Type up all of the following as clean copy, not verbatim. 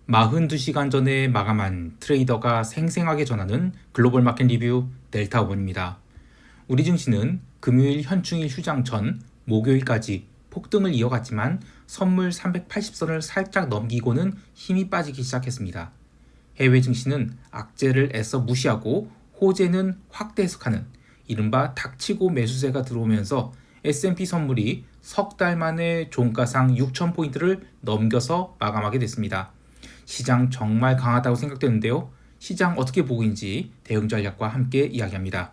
42시간 전에 마감한 트레이더가 생생하게 전하는 글로벌 마켓 리뷰 델타원입니다. 우리 증시는 금요일 현충일 휴장 전 목요일까지 폭등을 이어갔지만 선물 380선을 살짝 넘기고는 힘이 빠지기 시작했습니다. 해외 증시는 악재를 애써 무시하고 호재는 확대 해석하는 이른바 닥치고 매수세가 들어오면서 S&P 선물이 석 달 만에 종가상 6,000포인트를 넘겨서 마감하게 됐습니다. 시장 정말 강하다고 생각되는데요. 시장 어떻게 보고 있는지 대응 전략과 함께 이야기합니다.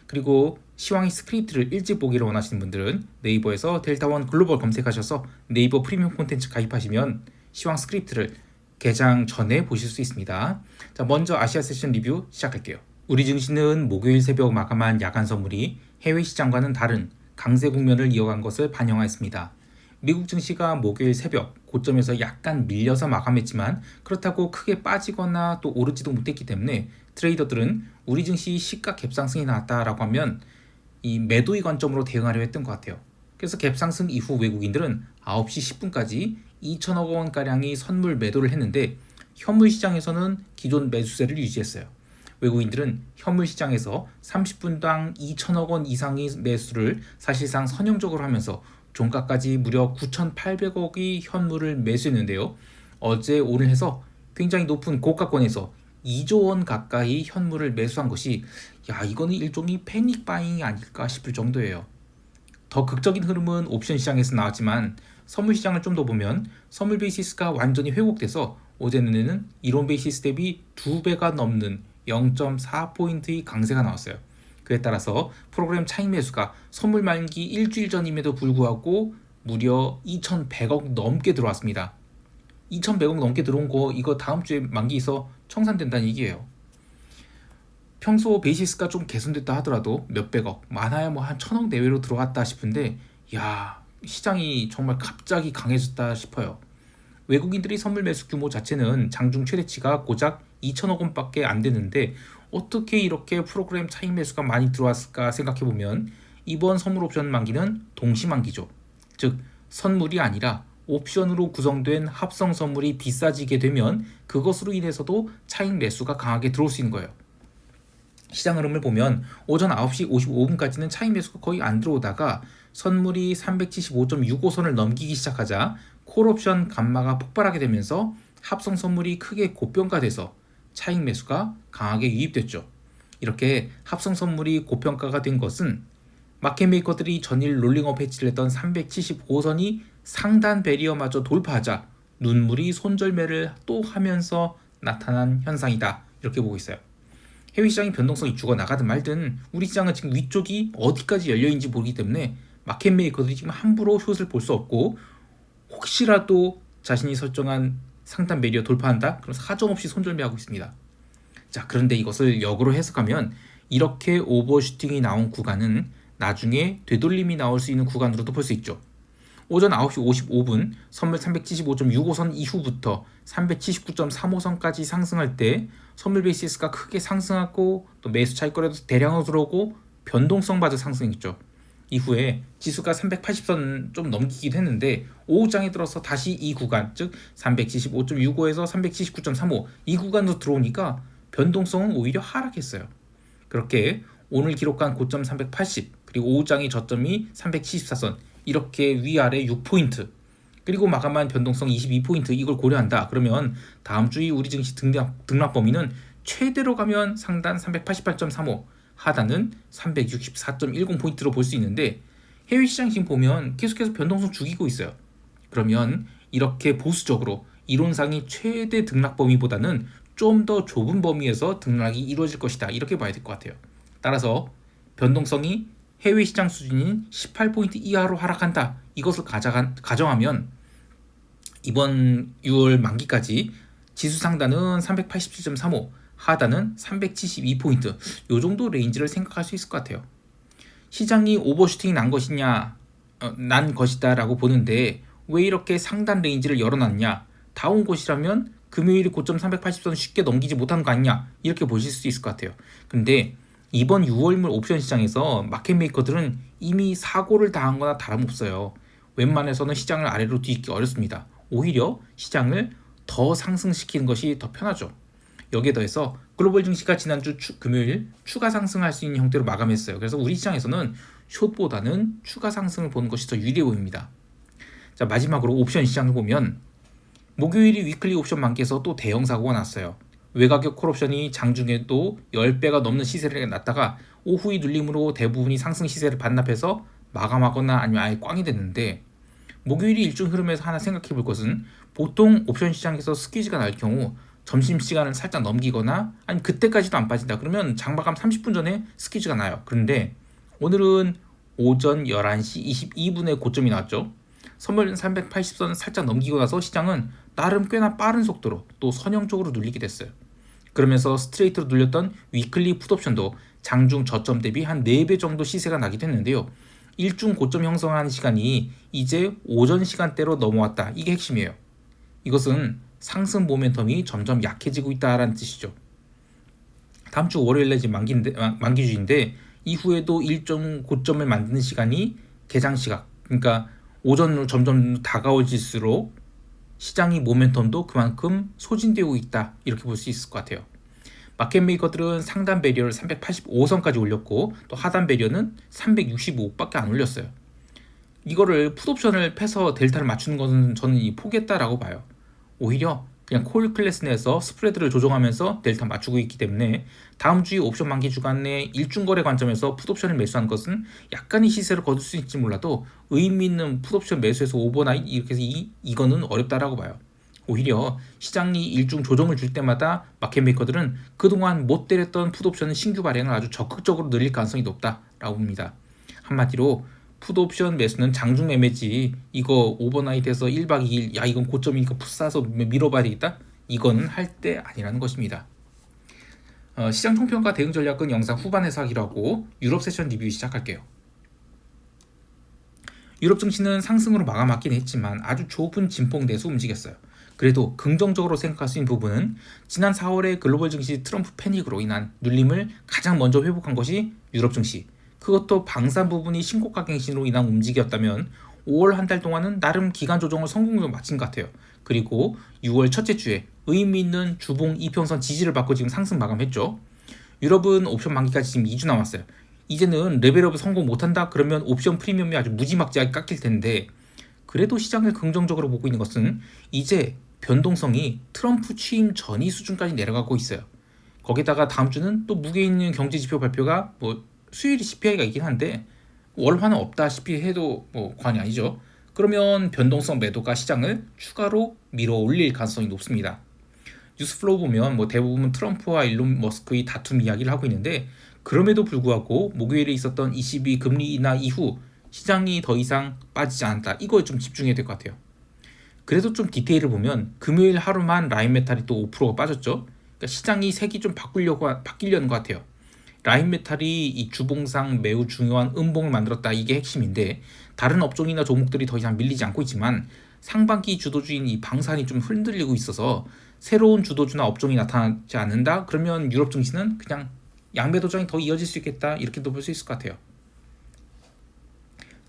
그리고 시황이 스크립트를 일찍 보기를 원하시는 분들은 네이버에서 델타원 글로벌 검색하셔서 네이버 프리미엄 콘텐츠 가입하시면 시황 스크립트를 개장 전에 보실 수 있습니다. 자, 먼저 아시아 세션 리뷰 시작할게요. 우리 증시는 목요일 새벽 마감한 야간 선물이 해외 시장과는 다른 강세 국면을 이어간 것을 반영하였습니다. 미국 증시가 목요일 새벽 고점에서 약간 밀려서 마감했지만 그렇다고 크게 빠지거나 또 오르지도 못했기 때문에 트레이더들은 우리 증시 시가 갭상승이 나왔다라고 하면 이 매도의 관점으로 대응하려 했던 것 같아요. 그래서 갭상승 이후 외국인들은 9시 10분까지 2천억 원가량의 선물 매도를 했는데 현물 시장에서는 기존 매수세를 유지했어요. 외국인들은 현물 시장에서 30분당 2천억 원 이상의 매수를 사실상 선형적으로 하면서 종가까지 무려 9,800억의 현물을 매수했는데요. 어제 오늘 해서 굉장히 높은 고가권에서 2조 원 가까이 현물을 매수한 것이 이거는 일종의 패닉 바잉이 아닐까 싶을 정도예요. 더 극적인 흐름은 옵션 시장에서 나왔지만 선물 시장을 좀 더 보면 선물 베이시스가 완전히 회복돼서 어제는 이론 베이시스 대비 2배가 넘는 0.4포인트의 강세가 나왔어요. 그에 따라서 프로그램 차익 매수가 선물 만기 일주일 전임에도 불구하고 무려 2,100억 넘게 들어왔습니다. 2,100억 넘게 들어온 거 이거 다음 주에 만기에서 청산된다는 얘기예요. 평소 베이시스가 좀 개선됐다 하더라도 몇백억, 많아야 뭐 한 1,000억 내외로 들어갔다 싶은데 시장이 정말 갑자기 강해졌다 싶어요. 외국인들이 선물 매수 규모 자체는 장중 최대치가 고작 2천억 원밖에 안 되는데 어떻게 이렇게 프로그램 차익 매수가 많이 들어왔을까 생각해보면 이번 선물 옵션 만기는 동시 만기죠. 즉 선물이 아니라 옵션으로 구성된 합성 선물이 비싸지게 되면 그것으로 인해서도 차익 매수가 강하게 들어올 수 있는 거예요. 시장 흐름을 보면 오전 9시 55분까지는 차익 매수가 거의 안 들어오다가 선물이 375.65선을 넘기기 시작하자 콜옵션 감마가 폭발하게 되면서 합성 선물이 크게 고평가돼서 차익 매수가 강하게 유입됐죠. 이렇게 합성 선물이 고평가가 된 것은 마켓메이커들이 전일 롤링업 해치를 했던 375선이 상단 베리어마저 돌파하자 눈물이 손절매를 또 하면서 나타난 현상이다. 이렇게 보고 있어요. 해외 시장의 변동성이 죽어나가든 말든 우리 시장은 지금 위쪽이 어디까지 열려있는지 모르기 때문에 마켓메이커들이 지금 함부로 숏을 볼 수 없고 혹시라도 자신이 설정한 상단 베리어 돌파한다? 그럼 사정없이 손절매하고 있습니다. 자, 그런데 이것을 역으로 해석하면 이렇게 오버슈팅이 나온 구간은 나중에 되돌림이 나올 수 있는 구간으로도 볼 수 있죠. 오전 9시 55분 선물 375.65선 이후부터 379.35선까지 상승할 때 선물 베이시스가 크게 상승하고 또 매수 차익거래도 대량으로 들어오고 변동성마저 상승했죠. 이후에 지수가 380선 좀 넘기긴 했는데 오후장에 들어서 다시 이 구간 즉 375.65에서 379.35 이 구간으로 들어오니까 변동성은 오히려 하락했어요. 그렇게 오늘 기록한 고점 380 그리고 오후장의 저점이 374선 이렇게 위아래 6포인트 그리고 마감한 변동성 22포인트 이걸 고려한다. 그러면 다음 주의 우리 증시 등락 범위는 최대로 가면 상단 388.35 하단은 364.10포인트로 볼 수 있는데 해외 시장 지금 보면 계속해서 변동성 죽이고 있어요. 그러면 이렇게 보수적으로 이론상의 최대 등락 범위보다는 좀 더 좁은 범위에서 등락이 이루어질 것이다. 이렇게 봐야 될 것 같아요. 따라서 변동성이 해외 시장 수준인 18포인트 이하로 하락한다. 이것을 가정하면 이번 6월 만기까지 지수 상단은 387.35 하단은 372포인트 이 정도 레인지를 생각할 수 있을 것 같아요. 시장이 오버슈팅이 난 것이다 라고 보는데 왜 이렇게 상단 레인지를 열어놨냐. 다운 곳이라면 금요일이 고점 380선 쉽게 넘기지 못하는 거 아니냐 이렇게 보실 수 있을 것 같아요. 근데 이번 6월물 옵션 시장에서 마켓메이커들은 이미 사고를 당한 거나 다름없어요. 웬만해서는 시장을 아래로 뒤집기 어렵습니다. 오히려 시장을 더 상승시키는 것이 더 편하죠. 여기에 더해서 글로벌 증시가 지난주 금요일 추가 상승할 수 있는 형태로 마감했어요. 그래서 우리 시장에서는 숏보다는 추가 상승을 보는 것이 더 유리해 보입니다. 자, 마지막으로 옵션 시장을 보면 목요일이 위클리 옵션 만기에서 또 대형 사고가 났어요. 외가격 콜옵션이 장중에도 10배가 넘는 시세를 났다가 오후의 눌림으로 대부분이 상승 시세를 반납해서 마감하거나 아니면 아예 꽝이 됐는데, 목요일이 일정 흐름에서 하나 생각해 볼 것은, 보통 옵션 시장에서 스퀴즈가 날 경우 점심시간을 살짝 넘기거나 아니면 그때까지도 안 빠진다 그러면 장마감 30분 전에 스퀴즈가 나요. 그런데 오늘은 오전 11시 22분에 고점이 나왔죠. 선물 380선 살짝 넘기고 나서 시장은 나름 꽤나 빠른 속도로 또 선형적으로 눌리게 됐어요. 그러면서 스트레이트로 눌렸던 위클리 풋옵션도 장중 저점 대비 한 4배 정도 시세가 나기도 했는데요. 일중 고점 형성하는 시간이 이제 오전 시간대로 넘어왔다. 이게 핵심이에요. 이것은 상승 모멘텀이 점점 약해지고 있다라는 뜻이죠. 다음 주 월요일에 이제 만기주인데 이후에도 일정 고점을 만드는 시간이 개장 시각, 그러니까 오전으로 점점 다가올수록 시장의 모멘텀도 그만큼 소진되고 있다, 이렇게 볼 수 있을 것 같아요. 마켓 메이커들은 상단 배리어를 385선까지 올렸고 또 하단 배리어는 365밖에 안 올렸어요. 이거를 풋옵션을 패서 델타를 맞추는 것은 저는 포기했다라고 봐요. 오히려 그냥 콜 클래스 내에서 스프레드를 조정하면서 델타 맞추고 있기 때문에 다음 주의 옵션 만기 주간의 일중거래 관점에서 풋옵션을 매수한 것은 약간의 시세를 거둘 수 있을지 몰라도 의미 있는 풋옵션 매수에서 오버나잇 이렇게 해서 이거는 어렵다라고 봐요. 오히려 시장이 일중 조정을 줄 때마다 마켓메이커들은 그동안 못 때렸던 풋옵션은 신규 발행을 아주 적극적으로 늘릴 가능성이 높다라고 봅니다. 한마디로 풋옵션 매수는 장중 매매지, 이거 오버나잇에서 1박 2일 야 이건 고점이니까 풋 사서 밀어봐야 되겠다, 이거는 할 때 아니라는 것입니다. 시장 총평과 대응 전략은 영상 후반에서 하기로 하고 유럽 세션 리뷰 시작할게요. 유럽 증시는 상승으로 마감하긴 했지만 아주 좁은 진폭 내에서 움직였어요. 그래도 긍정적으로 생각할 수 있는 부분은 지난 4월에 글로벌 증시 트럼프 패닉으로 인한 눌림을 가장 먼저 회복한 것이 유럽 증시, 그것도 방산 부분이 신고가 갱신으로 인한 움직이었다면 5월 한 달 동안은 나름 기간 조정을 성공적으로 마친 것 같아요. 그리고 6월 첫째 주에 의미 있는 주봉 이평선 지지를 받고 지금 상승 마감했죠. 유럽은 옵션 만기까지 지금 2주 남았어요. 이제는 레벨업을 성공 못한다 그러면 옵션 프리미엄이 아주 무지막지하게 깎일 텐데, 그래도 시장을 긍정적으로 보고 있는 것은 이제 변동성이 트럼프 취임 전이 수준까지 내려가고 있어요. 거기다가 다음 주는 또 무게 있는 경제 지표 발표가 수요일이 CPI가 있긴 한데 월화는 없다시피 해도 관이 아니죠. 그러면 변동성 매도가 시장을 추가로 밀어 올릴 가능성이 높습니다. 뉴스플로우 보면 대부분 트럼프와 일론 머스크의 다툼 이야기를 하고 있는데, 그럼에도 불구하고 목요일에 있었던 ECB 금리 인하 이후 시장이 더 이상 빠지지 않았다, 이거에 좀 집중해야 될 것 같아요. 그래도 좀 디테일을 보면 금요일 하루만 라인메탈이 또 5%가 빠졌죠. 그러니까 시장이 색이 좀 바뀌려는 것 같아요. 라인메탈이 이 주봉상 매우 중요한 음봉을 만들었다, 이게 핵심인데 다른 업종이나 종목들이 더 이상 밀리지 않고 있지만 상반기 주도주인 이 방산이 좀 흔들리고 있어서 새로운 주도주나 업종이 나타나지 않는다 그러면 유럽 증시는 그냥 양매 도장이 더 이어질 수 있겠다, 이렇게도 볼 수 있을 것 같아요.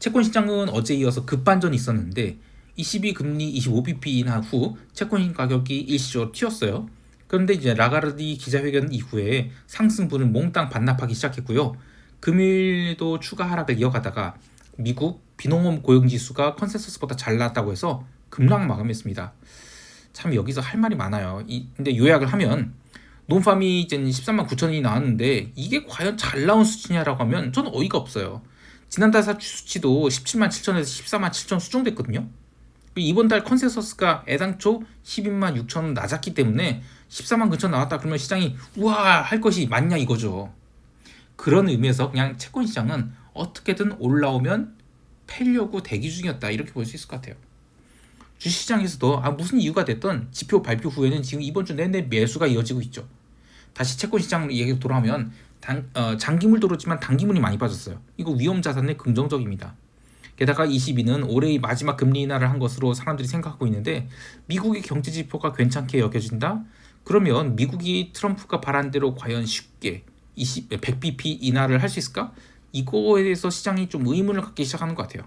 채권 시장은 어제 이어서 급반전이 있었는데 ECB 금리 25bp 인하 후 채권 가격이 일시적으로 튀었어요. 그런데 이제 라가르디 기자회견 이후에 상승분을 몽땅 반납하기 시작했고요. 금요일도 추가 하락을 이어가다가 미국 비농업 고용지수가 컨센서스보다 잘 나왔다고 해서 급락 마감했습니다. 참 여기서 할 말이 많아요. 근데 요약을 하면 논팜이 이제 13만 9천이 나왔는데 이게 과연 잘 나온 수치냐라고 하면 저는 어이가 없어요. 지난달 수치도 17만 7천에서 14만 7천 수정됐거든요. 이번 달 컨센서스가 애당초 12만 6천 낮았기 때문에 14만 근처 나왔다 그러면 시장이 우와 할 것이 맞냐 이거죠. 그런 의미에서 그냥 채권 시장은 어떻게든 올라오면 패려고 대기 중이었다, 이렇게 볼 수 있을 것 같아요. 주식시장에서도 무슨 이유가 됐던 지표 발표 후에는 지금 이번 주 내내 매수가 이어지고 있죠. 다시 채권 시장 얘기로 돌아오면 장기물도 그렇지만 단기물이 많이 빠졌어요. 이거 위험 자산에 긍정적입니다. 게다가 ECB는 올해의 마지막 금리 인하를 한 것으로 사람들이 생각하고 있는데 미국의 경제 지표가 괜찮게 여겨진다? 그러면 미국이 트럼프가 바란 대로 과연 쉽게 100bp 인하를 할 수 있을까? 이거에 대해서 시장이 좀 의문을 갖기 시작하는 것 같아요.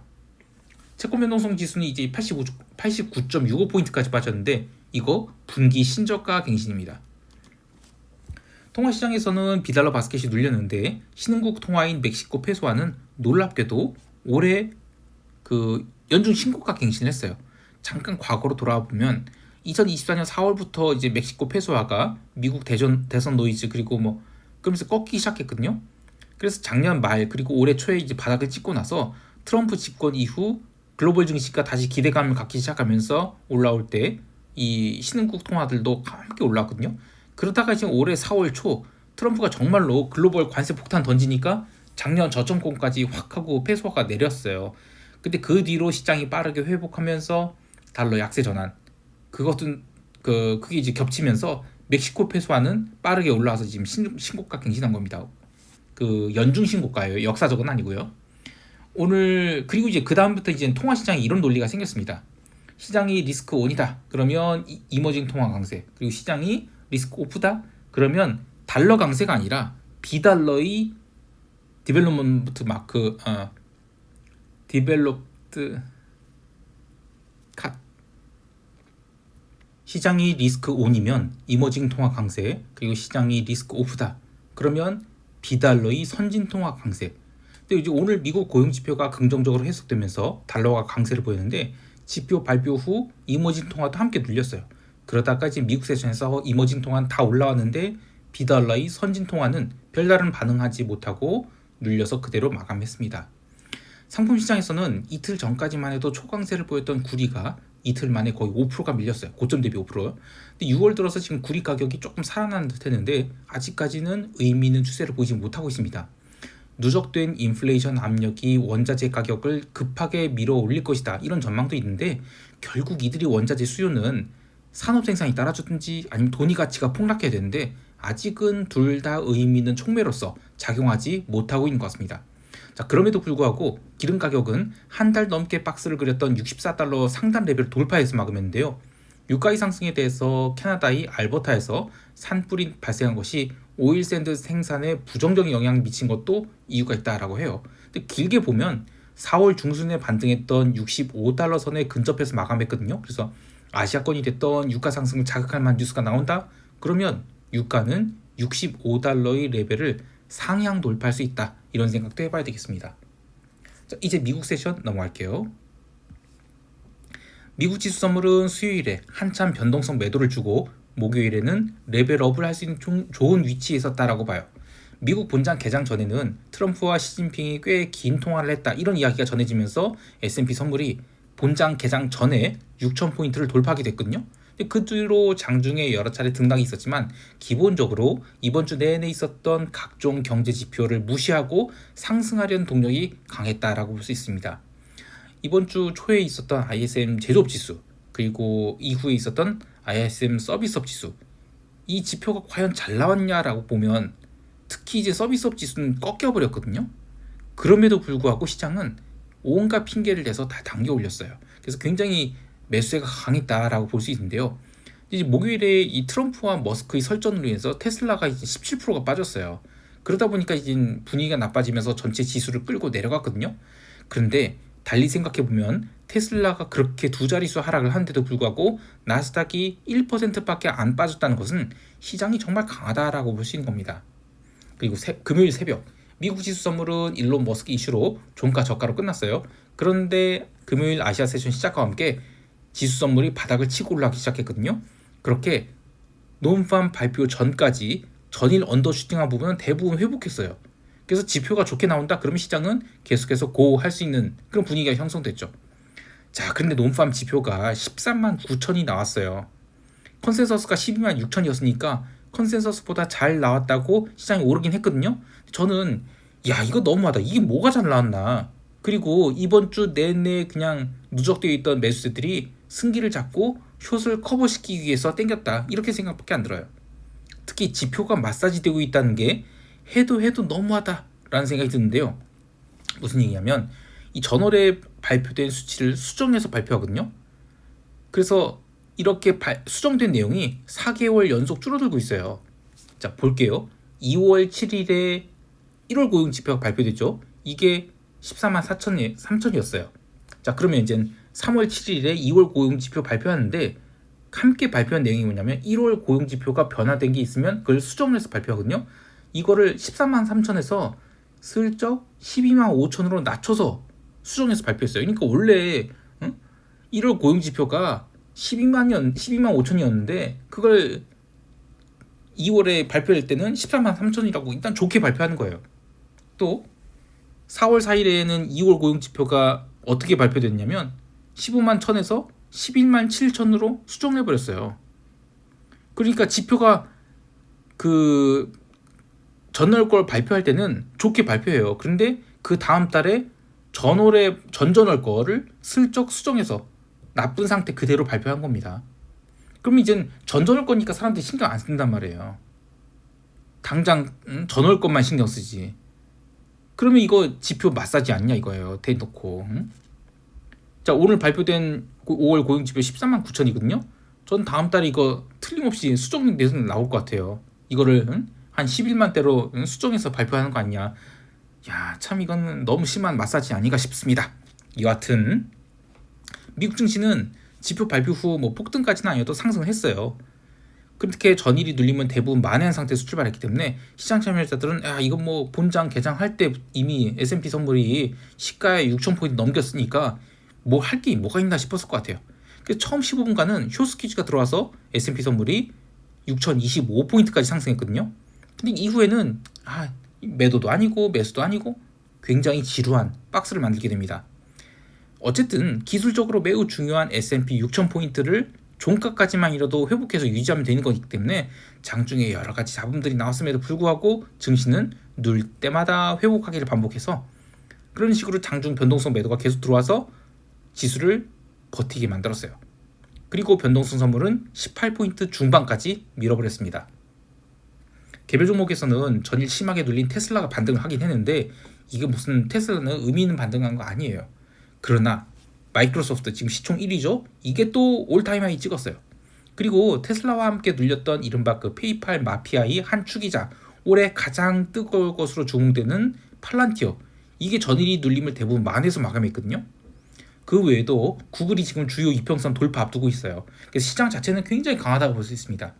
채권 변동성 지수는 이제 89.65포인트까지 빠졌는데 이거 분기 신저가 갱신입니다. 통화시장에서는 비달러 바스켓이 눌렸는데 신흥국 통화인 멕시코 페소화는 놀랍게도 올해 그 연중 신고가 갱신했어요. 잠깐 과거로 돌아와 보면 2024년 4월부터 이제 멕시코 페소화가 미국 대선 노이즈 그리고 뭐 그러면서 꺾이기 시작했거든요. 그래서 작년 말 그리고 올해 초에 이제 바닥을 찍고 나서 트럼프 집권 이후 글로벌 증시가 다시 기대감을 갖기 시작하면서 올라올 때 이 신흥국 통화들도 함께 올랐거든요. 그러다가 지금 올해 4월 초 트럼프가 정말로 글로벌 관세 폭탄 던지니까 작년 저점권까지 확 하고 페소화가 내렸어요. 근데 그 뒤로 시장이 빠르게 회복하면서 달러 약세 전환 그것은 그게 이제 겹치면서 멕시코 페소화는 빠르게 올라와서 지금 신고가 갱신한 겁니다. 그 연중 신고가예요. 역사적은 아니고요. 오늘 그리고 이제 그 다음부터 이제 통화 시장에 이런 논리가 생겼습니다. 시장이 리스크 온이다. 그러면 이머징 통화 강세. 그리고 시장이 리스크 오프다. 그러면 달러 강세가 아니라 비달러의 디벨롭먼트 마크 디벨롭드 컷 시장이 리스크 온이면 이머징 통화 강세 그리고 시장이 리스크 오프다. 그러면 비달러의 선진 통화 강세. 근데 이제 오늘 미국 고용 지표가 긍정적으로 해석되면서 달러가 강세를 보였는데 지표 발표 후 이머징 통화도 함께 눌렸어요. 그러다가 지금 미국 세션에서 이머징 통화는 다 올라왔는데 비달러의 선진 통화는 별다른 반응하지 못하고 눌려서 그대로 마감했습니다. 상품 시장에서는 이틀 전까지만 해도 초강세를 보였던 구리가 이틀 만에 거의 5%가 밀렸어요. 고점 대비 5%. 근데 6월 들어서 지금 구리 가격이 조금 살아나는 듯 했는데 아직까지는 의미 있는 추세를 보이지 못하고 있습니다. 누적된 인플레이션 압력이 원자재 가격을 급하게 밀어 올릴 것이다. 이런 전망도 있는데 결국 이들이 원자재 수요는 산업 생산이 따라주든지 아니면 돈이 가치가 폭락해야 되는데 아직은 둘 다 의미 있는 촉매로서 작용하지 못하고 있는 것 같습니다. 자, 그럼에도 불구하고 기름 가격은 한 달 넘게 박스를 그렸던 64달러 상단 레벨을 돌파해서 마감했는데요. 유가의 상승에 대해서 캐나다의 알버타에서 산불이 발생한 것이 오일 샌드 생산에 부정적인 영향을 미친 것도 이유가 있다라고 해요. 근데 길게 보면 4월 중순에 반등했던 65달러 선에 근접해서 마감했거든요. 그래서 아시아권이 됐던 유가 상승을 자극할 만한 뉴스가 나온다? 그러면 유가는 65달러의 레벨을 상향 돌파할 수 있다. 이런 생각도 해봐야 되겠습니다. 자, 이제 미국 세션 넘어갈게요. 미국 지수 선물은 수요일에 한참 변동성 매도를 주고 목요일에는 레벨업을 할 수 있는 좋은 위치에 있었다라고 봐요. 미국 본장 개장 전에는 트럼프와 시진핑이 꽤 긴 통화를 했다 이런 이야기가 전해지면서 S&P 선물이 본장 개장 전에 6,000포인트를 돌파하게 됐거든요. 그 뒤로 장중에 여러 차례 등락이 있었지만 기본적으로 이번 주 내내 있었던 각종 경제 지표를 무시하고 상승하려는 동력이 강했다라고 볼 수 있습니다. 이번 주 초에 있었던 ISM 제조업 지수 그리고 이후에 있었던 ISM 서비스업 지수 이 지표가 과연 잘 나왔냐라고 보면 특히 이제 서비스업 지수는 꺾여버렸거든요. 그럼에도 불구하고 시장은 온갖 핑계를 대서 다 당겨 올렸어요. 그래서 굉장히 매수세가 강했다라고 볼 수 있는데요. 이제 목요일에 이 트럼프와 머스크의 설전으로 인해서 테슬라가 이제 17%가 빠졌어요. 그러다 보니까 이제 분위기가 나빠지면서 전체 지수를 끌고 내려갔거든요. 그런데 달리 생각해보면 테슬라가 그렇게 두 자릿수 하락을 하는데도 불구하고 나스닥이 1%밖에 안 빠졌다는 것은 시장이 정말 강하다라고 볼 수 있는 겁니다. 그리고 금요일 새벽 미국 지수 선물은 일론 머스크 이슈로 종가 저가로 끝났어요. 그런데 금요일 아시아 세션 시작과 함께 지수 선물이 바닥을 치고 올라가기 시작했거든요. 그렇게 논팜 발표 전까지 전일 언더슈팅한 부분은 대부분 회복했어요. 그래서 지표가 좋게 나온다 그러면 시장은 계속해서 고 할 수 있는 그런 분위기가 형성됐죠. 자, 그런데 논팜 지표가 13만 9천이 나왔어요. 컨센서스가 12만 6천이었으니까 컨센서스보다 잘 나왔다고 시장이 오르긴 했거든요. 저는 야 이거 너무하다. 이게 뭐가 잘 나왔나. 그리고 이번 주 내내 그냥 누적되어 있던 매수세들이 승기를 잡고 숏을 커버시키기 위해서 땡겼다. 이렇게 생각밖에 안 들어요. 특히 지표가 마사지되고 있다는 게 해도 너무하다 라는 생각이 드는데요. 무슨 얘기냐면 이 전월에 발표된 수치를 수정해서 발표하거든요. 그래서 이렇게 수정된 내용이 4개월 연속 줄어들고 있어요. 자, 볼게요. 2월 7일에 1월 고용 지표가 발표됐죠. 이게 14만 3천이었어요. 자, 그러면 이제 3월 7일에 2월 고용 지표 발표하는데 함께 발표한 내용이 뭐냐면 1월 고용지표가 변화된 게 있으면 그걸 수정을 해서 발표하거든요. 이거를 13만 3천에서 슬쩍 12만 5천으로 낮춰서 수정해서 발표했어요. 그러니까 원래 1월 고용지표가 12만 5천이었는데 그걸 2월에 발표할 때는 13만 3천이라고 일단 좋게 발표하는 거예요. 또 4월 4일에는 2월 고용지표가 어떻게 발표됐냐면 15만 1천에서 11만 7천으로 수정해버렸어요. 그러니까 지표가 그 전월 걸 발표할 때는 좋게 발표해요. 그런데 그 다음 달에 전전월 거를 슬쩍 수정해서 나쁜 상태 그대로 발표한 겁니다. 그럼 이젠 전전월 거니까 사람들이 신경 안 쓴단 말이에요. 당장 전월 것만 신경 쓰지. 그러면 이거 지표 마사지 아니냐 이거예요. 대놓고. 자, 오늘 발표된 5월 고용지표 13만 9천이거든요. 전 다음 달에 이거 틀림없이 수정돼서 나올 것 같아요. 이거를 한 11만대로 수정해서 발표하는 거 아니냐. 야, 참 이거는 너무 심한 마사지 아닌가 싶습니다. 여하튼 미국 증시는 지표 발표 후 뭐 폭등까지는 아니어도 상승을 했어요. 그렇게 전일이 눌리면 대부분 만회한 상태에서 출발했기 때문에 시장 참여자들은 야, 이건 뭐 본장 개장할 때 이미 S&P 선물이 시가에 6,000포인트 넘겼으니까 뭐 할 게 뭐가 있나 싶었을 것 같아요. 그래서 처음 15분간은 쇼스퀴즈가 들어와서 S&P 선물이 6,025포인트까지 상승했거든요. 근데 이후에는 매도도 아니고 매수도 아니고 굉장히 지루한 박스를 만들게 됩니다. 어쨌든 기술적으로 매우 중요한 S&P 6,000포인트를 종가까지만이라도 회복해서 유지하면 되는 거기 때문에 장중에 여러 가지 잡음들이 나왔음에도 불구하고 증시는 누를 때마다 회복하기를 반복해서 그런 식으로 장중 변동성 매도가 계속 들어와서 지수를 버티게 만들었어요. 그리고 변동성 선물은 18포인트 중반까지 밀어버렸습니다. 개별 종목에서는 전일 심하게 눌린 테슬라가 반등을 하긴 했는데 이게 무슨 테슬라는 의미 있는 반등한 거 아니에요. 그러나 마이크로소프트 지금 시총 1위죠. 이게 또 올타임 하이 찍었어요. 그리고 테슬라와 함께 눌렸던 이른바 그 페이팔 마피아의 한 축이자 올해 가장 뜨거울 것으로 주목되는 팔란티어, 이게 전일이 눌림을 대부분 만회해서 마감했거든요. 그 외에도 구글이 지금 주요 이평선 돌파 앞두고 있어요. 그래서 시장 자체는 굉장히 강하다고 볼 수 있습니다.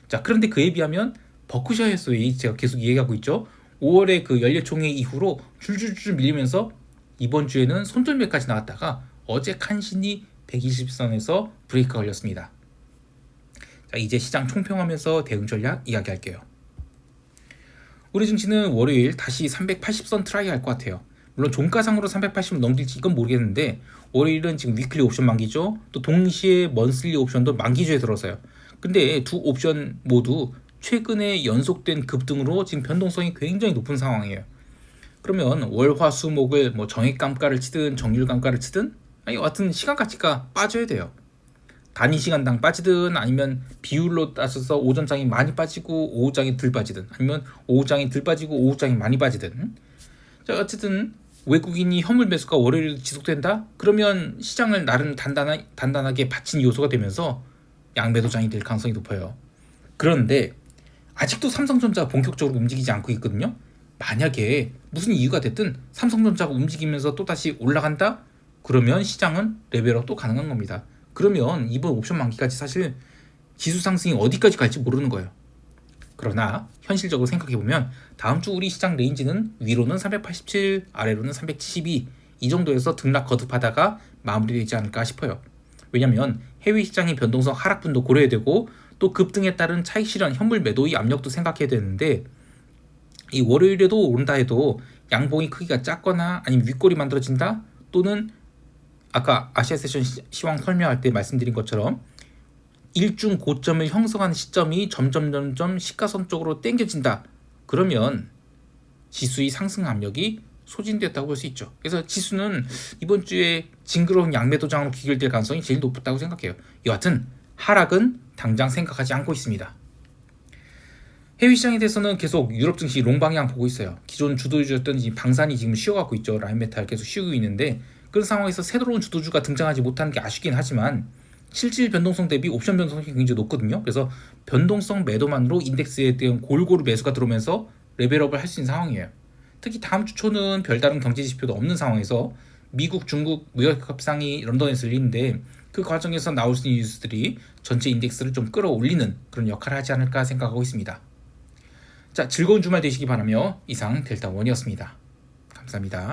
자, 그런데 그에 비하면 버크셔 해서웨이 제가 계속 얘기하고 있죠. 5월에 그 연례총회 이후로 줄줄줄 밀리면서 이번 주에는 손절매까지 나왔다가 어제 간신히 120선에서 브레이크가 걸렸습니다. 자, 이제 시장 총평하면서 대응 전략 이야기할게요. 우리 증시는 월요일 다시 380선 트라이 할 것 같아요. 물론 종가상으로 380을 넘길지 이건 모르겠는데 월요일은 지금 위클리 옵션 만기죠. 또 동시에 먼슬리 옵션도 만기주에 들어서요. 근데 두 옵션 모두 최근에 연속된 급등으로 지금 변동성이 굉장히 높은 상황이에요. 그러면 월화수목을 뭐 정액감가를 치든 정률감가를 치든 여하튼 시간 가치가 빠져야 돼요. 단위 시간당 빠지든 아니면 비율로 따져서 오전장이 많이 빠지고 오후장이 덜 빠지든 아니면 오후장이 덜 빠지고 오후장이 많이 빠지든, 자, 어쨌든 외국인이 현물 매수가 월요일 지속된다? 그러면 시장을 나름 단단하게 받친 요소가 되면서 양매도장이 될 가능성이 높아요. 그런데 아직도 삼성전자가 본격적으로 움직이지 않고 있거든요. 만약에 무슨 이유가 됐든 삼성전자가 움직이면서 또다시 올라간다? 그러면 시장은 레벨업 또 가능한 겁니다. 그러면 이번 옵션 만기까지 사실 지수 상승이 어디까지 갈지 모르는 거예요. 그러나 현실적으로 생각해보면 다음 주 우리 시장 레인지는 위로는 387, 아래로는 372, 이 정도에서 등락 거듭하다가 마무리되지 않을까 싶어요. 왜냐면 해외 시장의 변동성 하락분도 고려해야 되고 또 급등에 따른 차익 실현 현물 매도의 압력도 생각해야 되는데, 이 월요일에도 오른다 해도 양봉이 크기가 작거나 아니면 윗골이 만들어진다, 또는 아까 아시아 세션 시황 설명할 때 말씀드린 것처럼 일중 고점을 형성하는 시점이 점점 시가선 쪽으로 당겨진다, 그러면 지수의 상승 압력이 소진됐다고 볼 수 있죠. 그래서 지수는 이번 주에 징그러운 양매도장으로 귀결될 가능성이 제일 높다고 생각해요. 여하튼 하락은 당장 생각하지 않고 있습니다. 해외 시장에 대해서는 계속 유럽 증시 롱방향 보고 있어요. 기존 주도주였던 방산이 지금 쉬어가고 있죠. 라인메탈 계속 쉬고 있는데 그런 상황에서 새로운 주도주가 등장하지 못하는 게 아쉽긴 하지만 실질 변동성 대비 옵션 변동성이 굉장히 높거든요. 그래서 변동성 매도만으로 인덱스에 대한 골고루 매수가 들어오면서 레벨업을 할 수 있는 상황이에요. 특히 다음 주 초는 별다른 경제 지표도 없는 상황에서 미국, 중국 무역 협상이 런던에서 열리는데 그 과정에서 나올 수 있는 뉴스들이 전체 인덱스를 좀 끌어올리는 그런 역할을 하지 않을까 생각하고 있습니다. 자, 즐거운 주말 되시기 바라며 이상 델타원이었습니다. 감사합니다.